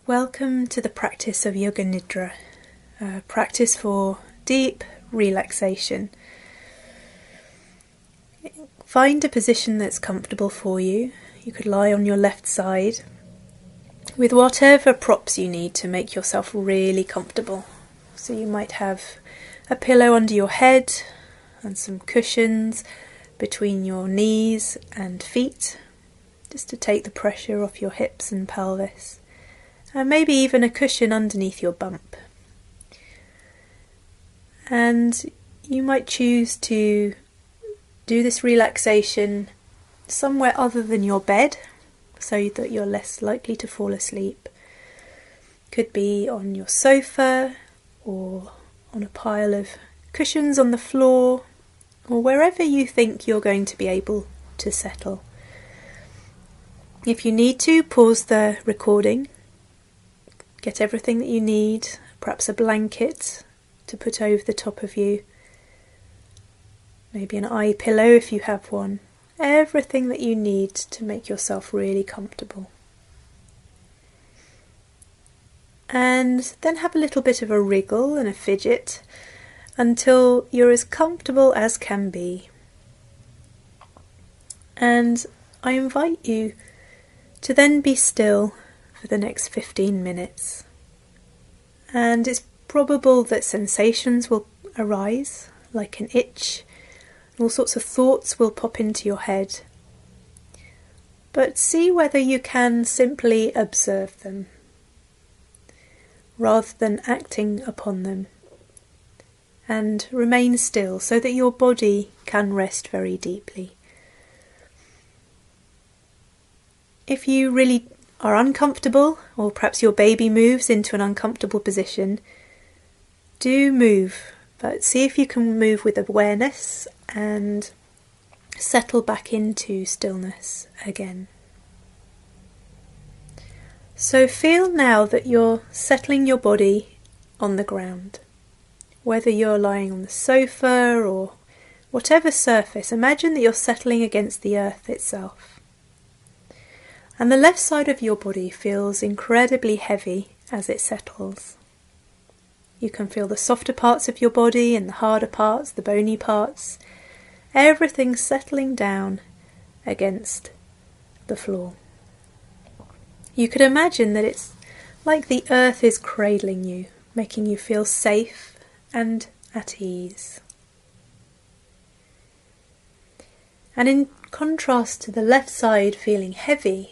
Welcome to the practice of Yoga Nidra, a practice for deep relaxation. Find a position that's comfortable for you. You could lie on your left side with whatever props you need to make yourself really comfortable. So you might have a pillow under your head and some cushions between your knees and feet, just to take the pressure off your hips and pelvis. And maybe even a cushion underneath your bump. And you might choose to do this relaxation somewhere other than your bed, so that you're less likely to fall asleep. Could be on your sofa, or on a pile of cushions on the floor, or wherever you think you're going to be able to settle. If you need to, pause the recording. Get everything that you need, perhaps a blanket to put over the top of you, maybe an eye pillow if you have one, everything that you need to make yourself really comfortable. And then have a little bit of a wriggle and a fidget until you're as comfortable as can be. And I invite you to then be still for the next 15 minutes. And it's probable that sensations will arise, like an itch, and all sorts of thoughts will pop into your head. But see whether you can simply observe them, rather than acting upon them. And remain still so that your body can rest very deeply. If you really are uncomfortable, or perhaps your baby moves into an uncomfortable position, do move, but see if you can move with awareness and settle back into stillness again. So feel now that you're settling your body on the ground. Whether you're lying on the sofa or whatever surface, imagine that you're settling against the earth itself. And the left side of your body feels incredibly heavy as it settles. You can feel the softer parts of your body and the harder parts, the bony parts, everything settling down against the floor. You could imagine that it's like the earth is cradling you, making you feel safe and at ease. And in contrast to the left side feeling heavy,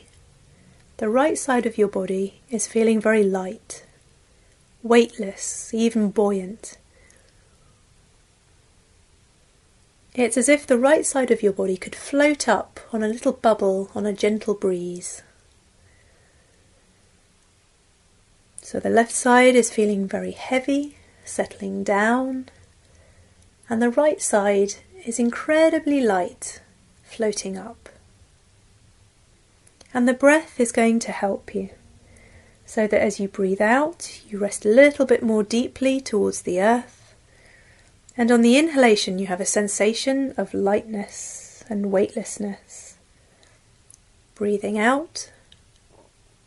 the right side of your body is feeling very light, weightless, even buoyant. It's as if the right side of your body could float up on a little bubble on a gentle breeze. So the left side is feeling very heavy, settling down, and the right side is incredibly light, floating up. And the breath is going to help you, so that as you breathe out, you rest a little bit more deeply towards the earth. And on the inhalation, you have a sensation of lightness and weightlessness. Breathing out,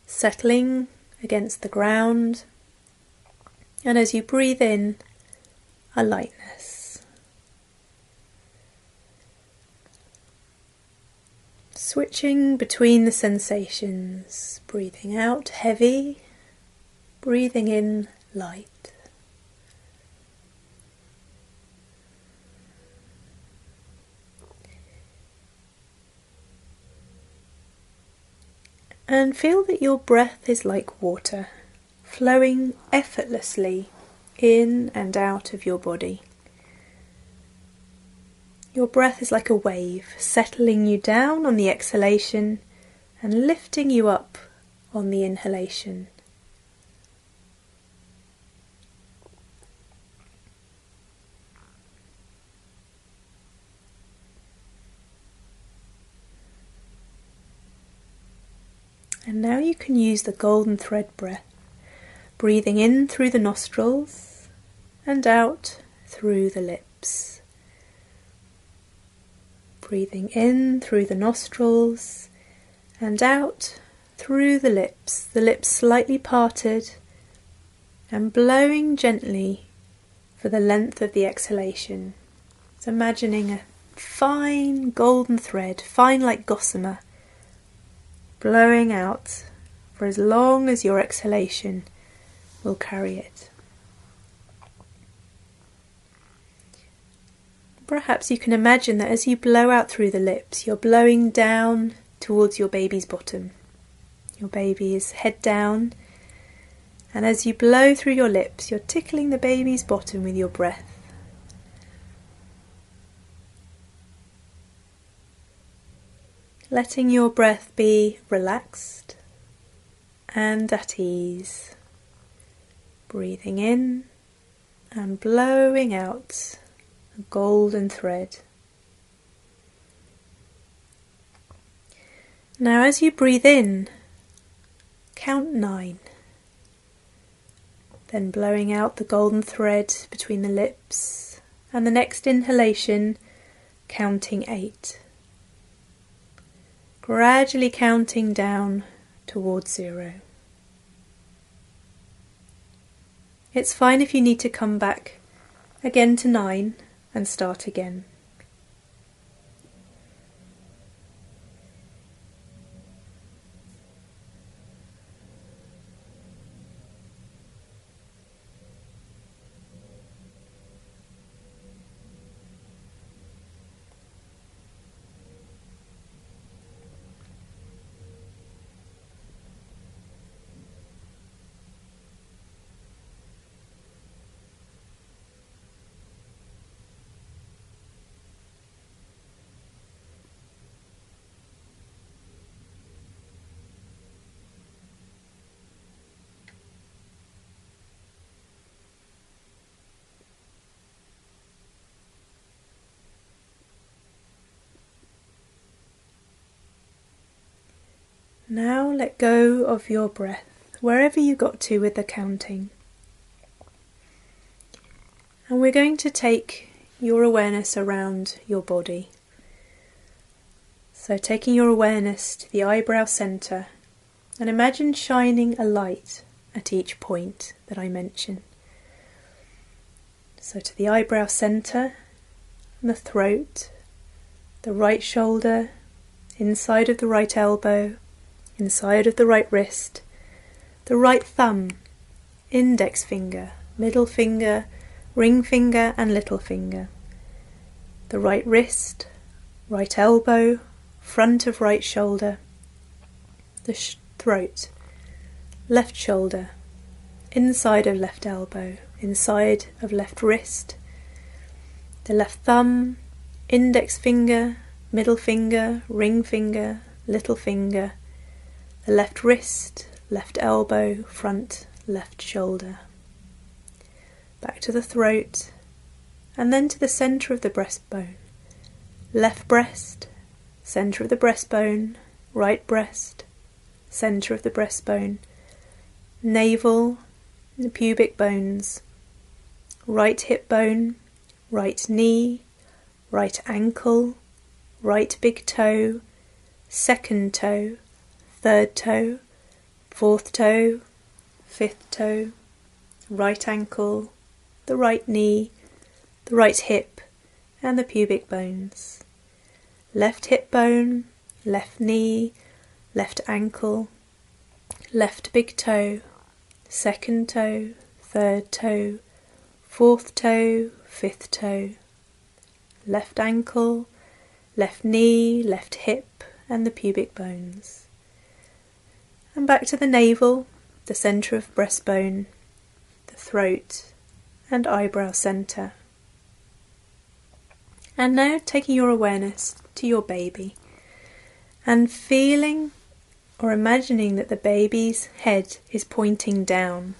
settling against the ground. And as you breathe in, a lightness. Switching between the sensations, breathing out heavy, breathing in light. And feel that your breath is like water, flowing effortlessly in and out of your body. Your breath is like a wave, settling you down on the exhalation and lifting you up on the inhalation. And now you can use the golden thread breath, breathing in through the nostrils and out through the lips. Breathing in through the nostrils and out through the lips slightly parted, and blowing gently for the length of the exhalation. So imagining a fine golden thread, fine like gossamer, blowing out for as long as your exhalation will carry it. Perhaps you can imagine that as you blow out through the lips, you're blowing down towards your baby's bottom. Your baby is head down, and as you blow through your lips, you're tickling the baby's bottom with your breath. Letting your breath be relaxed and at ease. Breathing in and blowing out a golden thread. Now as you breathe in, count 9. Then blowing out the golden thread between the lips, and the next inhalation counting 8. Gradually counting down towards 0. It's fine if you need to come back again to 9 and start again. Now let go of your breath, wherever you got to with the counting. And we're going to take your awareness around your body. So taking your awareness to the eyebrow centre, and imagine shining a light at each point that I mention. So to the eyebrow centre, the throat, the right shoulder, inside of the right elbow, inside of the right wrist, the right thumb, index finger, middle finger, ring finger and little finger, the right wrist, right elbow, front of right shoulder, the throat, left shoulder, inside of left elbow, inside of left wrist, the left thumb, index finger, middle finger, ring finger, little finger, the left wrist, left elbow, front, left shoulder. Back to the throat, and then to the centre of the breastbone. Left breast, centre of the breastbone, right breast, centre of the breastbone, navel, the pubic bones, right hip bone, right knee, right ankle, right big toe, second toe, third toe, fourth toe, fifth toe, right ankle, the right knee, the right hip and the pubic bones, left hip bone, left knee, left ankle, left big toe, second toe, third toe, fourth toe, fifth toe, left ankle, left knee, left hip and the pubic bones. And back to the navel, the centre of breastbone, the throat and eyebrow centre. And now taking your awareness to your baby and feeling or imagining that the baby's head is pointing down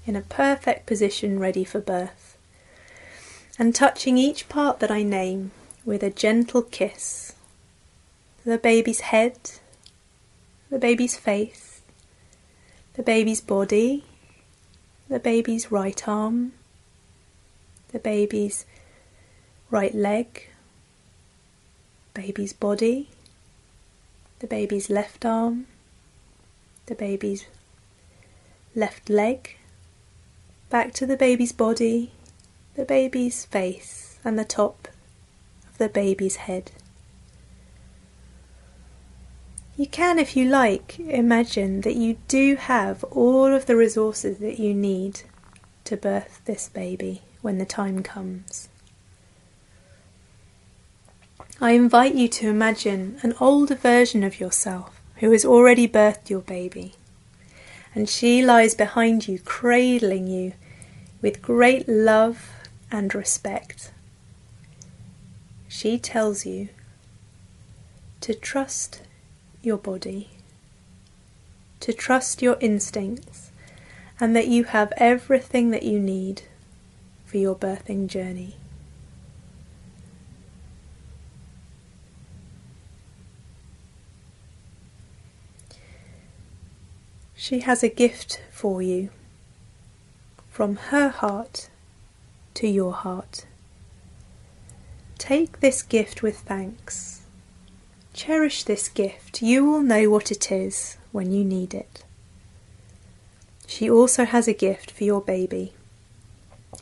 in a perfect position ready for birth, and touching each part that I name with a gentle kiss. The baby's head, the baby's face, the baby's body, the baby's right arm, the baby's right leg, baby's body, the baby's left arm, the baby's left leg, back to the baby's body, the baby's face, and the top of the baby's head. You can, if you like, imagine that you do have all of the resources that you need to birth this baby when the time comes. I invite you to imagine an older version of yourself who has already birthed your baby, and she lies behind you, cradling you with great love and respect. She tells you to trust your body, to trust your instincts, and that you have everything that you need for your birthing journey. She has a gift for you from her heart to your heart. Take this gift with thanks. Cherish this gift. You will know what it is when you need it. She also has a gift for your baby,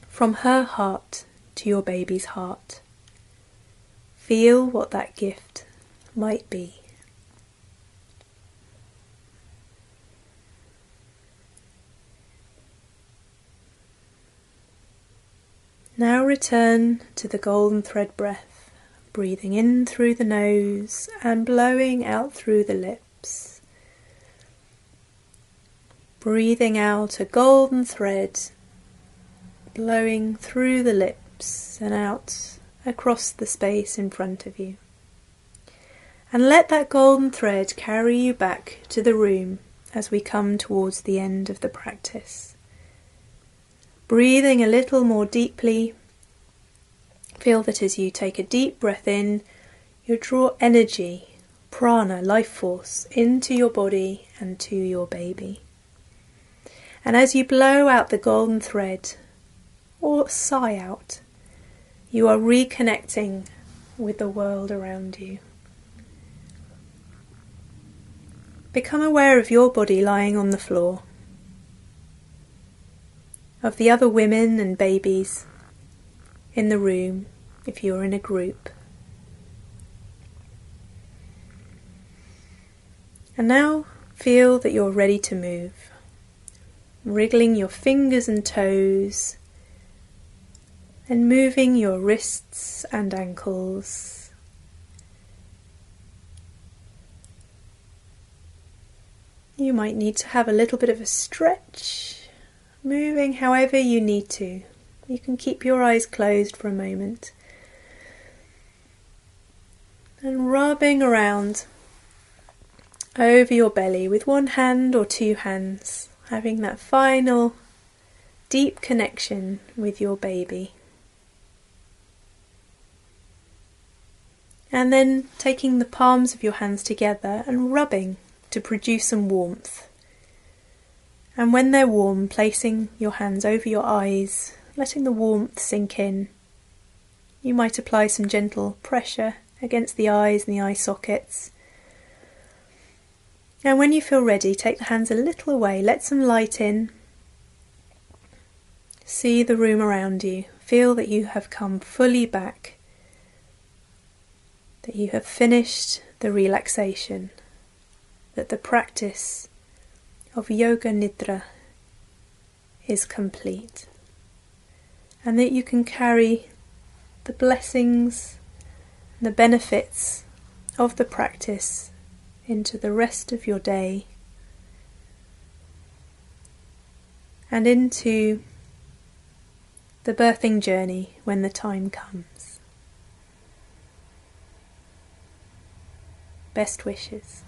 from her heart to your baby's heart. Feel what that gift might be. Now return to the golden thread breath, breathing in through the nose and blowing out through the lips. Breathing out a golden thread, blowing through the lips and out across the space in front of you. And let that golden thread carry you back to the room as we come towards the end of the practice. Breathing a little more deeply, feel that as you take a deep breath in, you draw energy, prana, life force, into your body and to your baby. And as you blow out the golden thread, or sigh out, you are reconnecting with the world around you. Become aware of your body lying on the floor, of the other women and babies in the room if you're in a group. And now feel that you're ready to move, wriggling your fingers and toes and moving your wrists and ankles. You might need to have a little bit of a stretch, moving however you need to. You can keep your eyes closed for a moment. And rubbing around over your belly with one hand or two hands, having that final deep connection with your baby. And then taking the palms of your hands together and rubbing to produce some warmth. And when they're warm, placing your hands over your eyes, letting the warmth sink in. You might apply some gentle pressure against the eyes and the eye sockets. And when you feel ready, take the hands a little away, let some light in. See the room around you. Feel that you have come fully back, that you have finished the relaxation, that the practice of Yoga Nidra is complete, and that you can carry the blessings and the benefits of the practice into the rest of your day and into the birthing journey when the time comes. Best wishes.